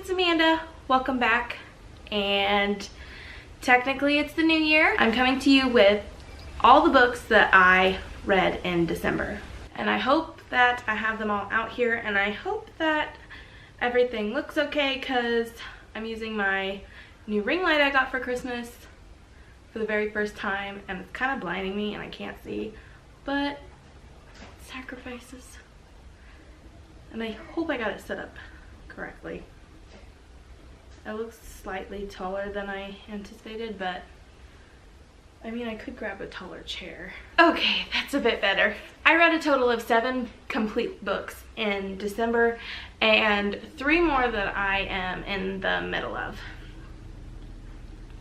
it's Amanda. Welcome back. And technically it's the new year. I'm coming to you with all the books that I read in December. And I hope that I have them all out here, and I hope that everything looks okay because I'm using my new ring light I got for Christmas for the very first time, and it's kind of blinding me and I can't see, but sacrifices. And I hope I got it set up correctly. It looks slightly taller than I anticipated, but I mean, I could grab a taller chair. Okay, that's a bit better. I read a total of 7 complete books in December and 3 more that I am in the middle of.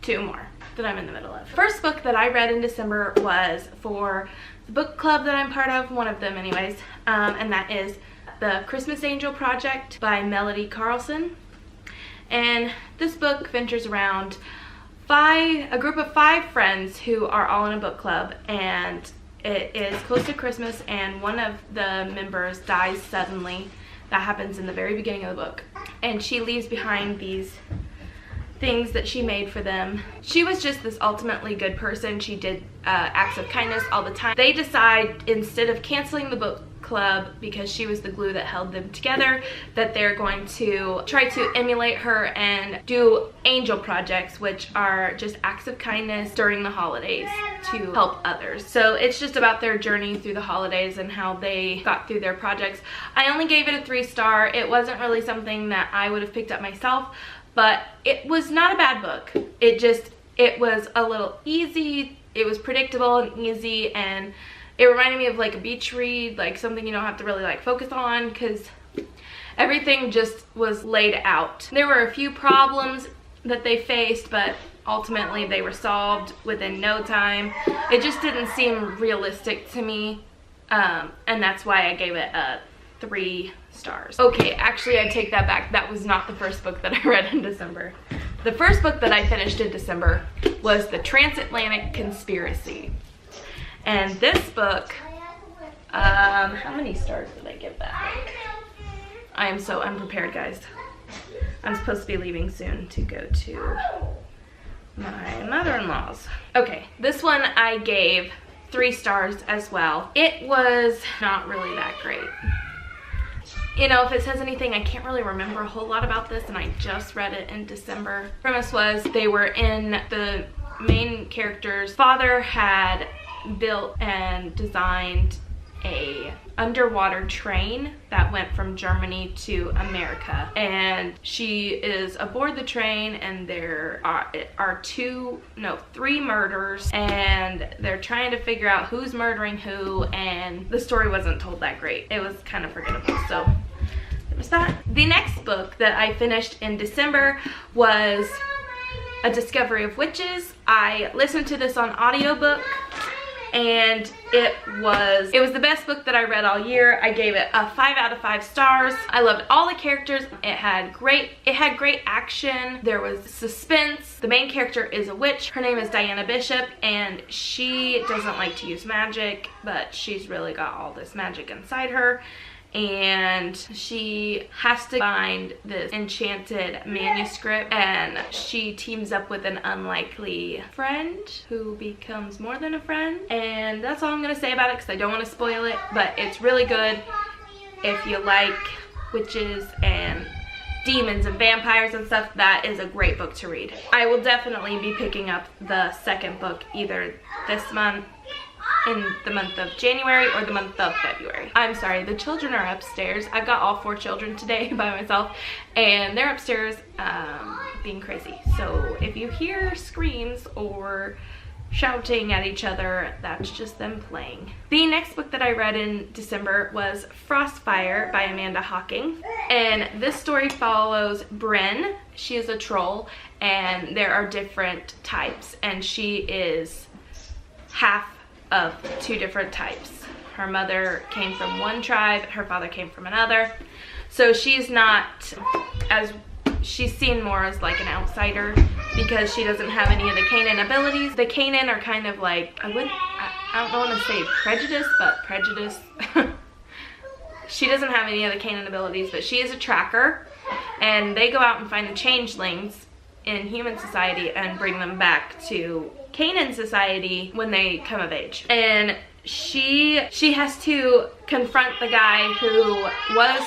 2 more that I'm in the middle of. First book that I read in December was for the book club that I'm part of, one of them anyways, and that is The Christmas Angel Project by Melody Carlson. And this book ventures around a group of 5 friends who are all in a book club, and it is close to Christmas and one of the members dies suddenly. That happens in the very beginning of the book, and she leaves behind these things that she made for them. She was just this ultimately good person. She did acts of kindness all the time. They decide, instead of canceling the book club because she was the glue that held them together, that they're going to try to emulate her and do angel projects, which are just acts of kindness during the holidays to help others. So it's just about their journey through the holidays and how they got through their projects. I only gave it a 3-star. It wasn't really something that I would have picked up myself, but it was not a bad book. It was a little easy. It was predictable and easy, and it reminded me of like a beach read, like something you don't have to really like focus on because everything just was laid out. There were a few problems that they faced, but ultimately they were solved within no time. It just didn't seem realistic to me, and that's why I gave it a 3 stars. Okay, actually I take that back. That was not the first book that I read in December. The first book that I finished in December was The Transatlantic Conspiracy. And this book, how many stars did I give that book? I am so unprepared, guys. I'm supposed to be leaving soon to go to my mother-in-law's. Okay, this one I gave 3 stars as well. It was not really that great. You know, if it says anything, I can't really remember a whole lot about this, and I just read it in December. The premise was they were in, the main character's father had built and designed a underwater train that went from Germany to America, and she is aboard the train, and there are 3 murders, and they're trying to figure out who's murdering who, and the story wasn't told that great. It was kind of forgettable, so there was that. The next book that I finished in December was A Discovery of Witches. I listened to this on audiobook, and it was the best book that I read all year. I gave it a 5 out of 5 stars. I loved all the characters. It had great action. There was suspense. The main character is a witch. Her name is Diana Bishop, and she doesn't like to use magic, but she's really got all this magic inside her. And she has to find this enchanted manuscript, and she teams up with an unlikely friend who becomes more than a friend, and that's all I'm gonna say about it because I don't want to spoil it, but it's really good if you like witches and demons and vampires and stuff. That is a great book to read. I will definitely be picking up the second book either this month, in the month of January, or the month of February. I'm sorry, the children are upstairs. I've got all 4 children today by myself, and they're upstairs being crazy. So if you hear screams or shouting at each other, that's just them playing. The next book that I read in December was Frostfire by Amanda Hocking, and this story follows Bryn. She is a troll, and there are different types, and she is half of 2 different types. Her mother came from one tribe, her father came from another. So she's seen more as like an outsider because she doesn't have any of the Canaan abilities. The Canaan are kind of like, I don't want to say prejudice, but prejudice. She doesn't have any of the Canaan abilities, but she is a tracker, and they go out and find the changelings in human society and bring them back to Canaan society when they come of age. And she has to confront the guy who was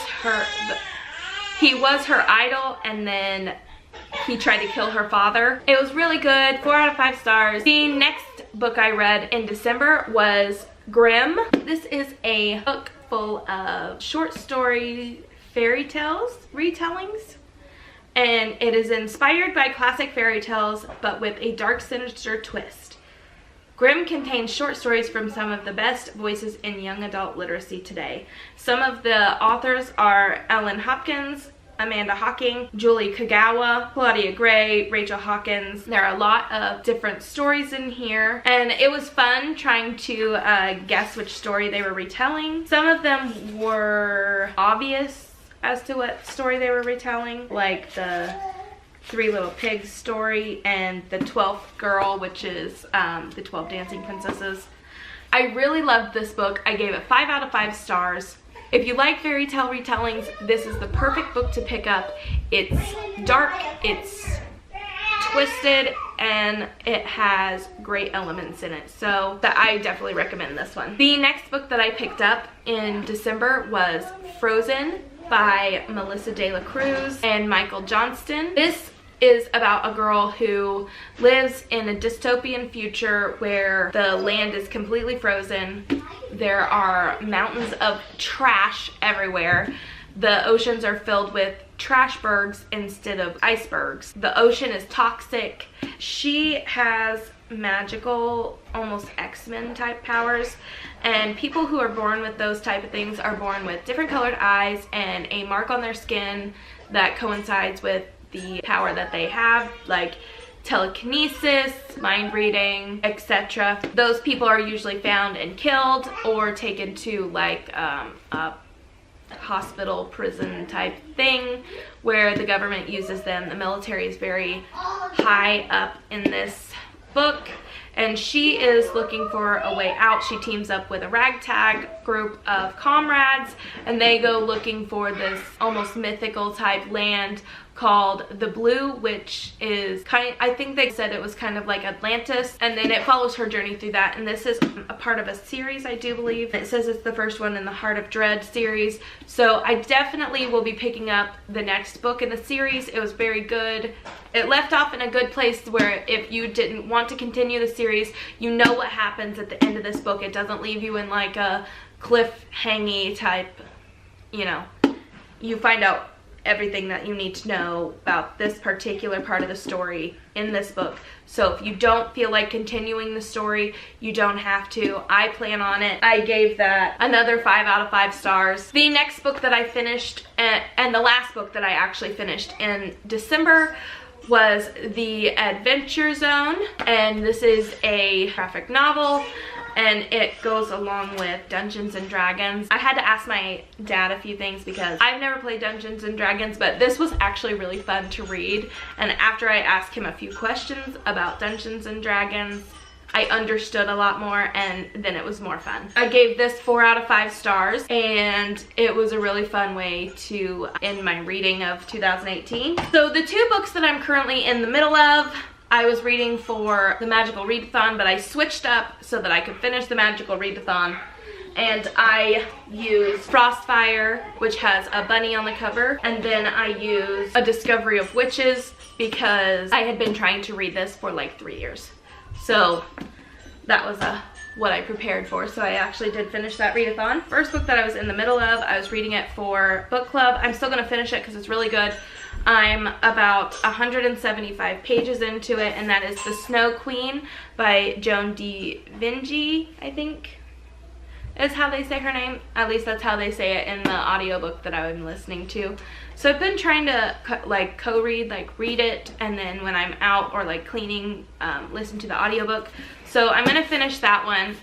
he was her idol, and then he tried to kill her father. It was really good, 4 out of 5 stars. The next book I read in December was Grimm. This is a book full of short story fairy tales retellings, and it is inspired by classic fairy tales but with a dark, sinister twist. Grimm contains short stories from some of the best voices in young adult literacy today. Some of the authors are Ellen Hopkins, Amanda Hocking, Julie Kagawa, Claudia Gray, Rachel Hawkins. There are a lot of different stories in here, and it was fun trying to guess which story they were retelling. Some of them were obvious as to what story they were retelling, like the Three Little Pigs story and the 12th Girl, which is the 12 Dancing Princesses. I really loved this book. I gave it 5 out of 5 stars. If you like fairy tale retellings, this is the perfect book to pick up. It's dark, it's twisted, and it has great elements in it. So I definitely recommend this one. The next book that I picked up in December was Frozen by Melissa De La Cruz and Michael Johnston. This is about a girl who lives in a dystopian future where the land is completely frozen. There are mountains of trash everywhere. The oceans are filled with trash bergs instead of icebergs. The ocean is toxic. She has magical, almost X-Men type powers, and people who are born with those type of things are born with different colored eyes and a mark on their skin that coincides with the power that they have, like telekinesis, mind reading, etc. Those people are usually found and killed or taken to like a hospital, prison type thing where the government uses them. The military is very high up in this book, and she is looking for a way out. She teams up with a ragtag group of comrades, and they go looking for this almost mythical type land called the Blue, which is I think they said it was kind of like Atlantis, and then it follows her journey through that. And this is a part of a series, I do believe. It says it's the first one in the Heart of Dread series, so I definitely will be picking up the next book in the series. It was very good. It left off in a good place where if you didn't want to continue the series, you know what happens at the end of this book. It doesn't leave you in like a cliffhangy type, you know, you find out everything that you need to know about this particular part of the story in this book. So if you don't feel like continuing the story, you don't have to. I plan on it. I gave that another 5 out of 5 stars. The next book that I finished, and the last book that I actually finished in December, was The Adventure Zone, and this is a graphic novel, and it goes along with Dungeons and Dragons. I had to ask my dad a few things because I've never played Dungeons and Dragons, but this was actually really fun to read, and after I asked him a few questions about Dungeons and Dragons, I understood a lot more, and then it was more fun. I gave this 4 out of 5 stars, and it was a really fun way to end my reading of 2018. So the 2 books that I'm currently in the middle of, I was reading for the Magical Readathon, but I switched up so that I could finish the Magical Readathon, and I used Frostfire, which has a bunny on the cover, and then I used A Discovery of Witches because I had been trying to read this for like 3 years. So that was what I prepared for. So I actually did finish that readathon. First book that I was in the middle of, I was reading it for book club. I'm still gonna finish it because it's really good. I'm about 175 pages into it, and that is The Snow Queen by Joan D. Vinci, I think is how they say her name. At least that's how they say it in the audiobook that I'm listening to. So I've been trying to like co-read, like read it, and then when I'm out or like cleaning, listen to the audiobook. So I'm gonna finish that one.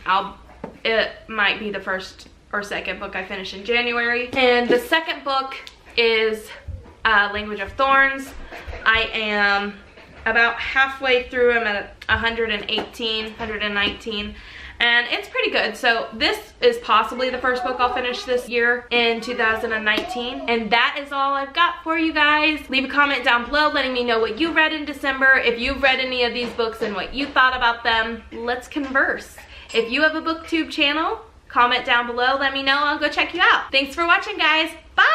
It might be the first or second book I finish in January. And the second book is Language of Thorns. I am about halfway through. I'm at 119, and it's pretty good. So this is possibly the first book I'll finish this year in 2019, and that is all I've got for you guys. Leave a comment down below letting me know what you read in December, if you've read any of these books and what you thought about them. Let's converse. If you have a booktube channel, comment down below, let me know, I'll go check you out. Thanks for watching, guys. Bye!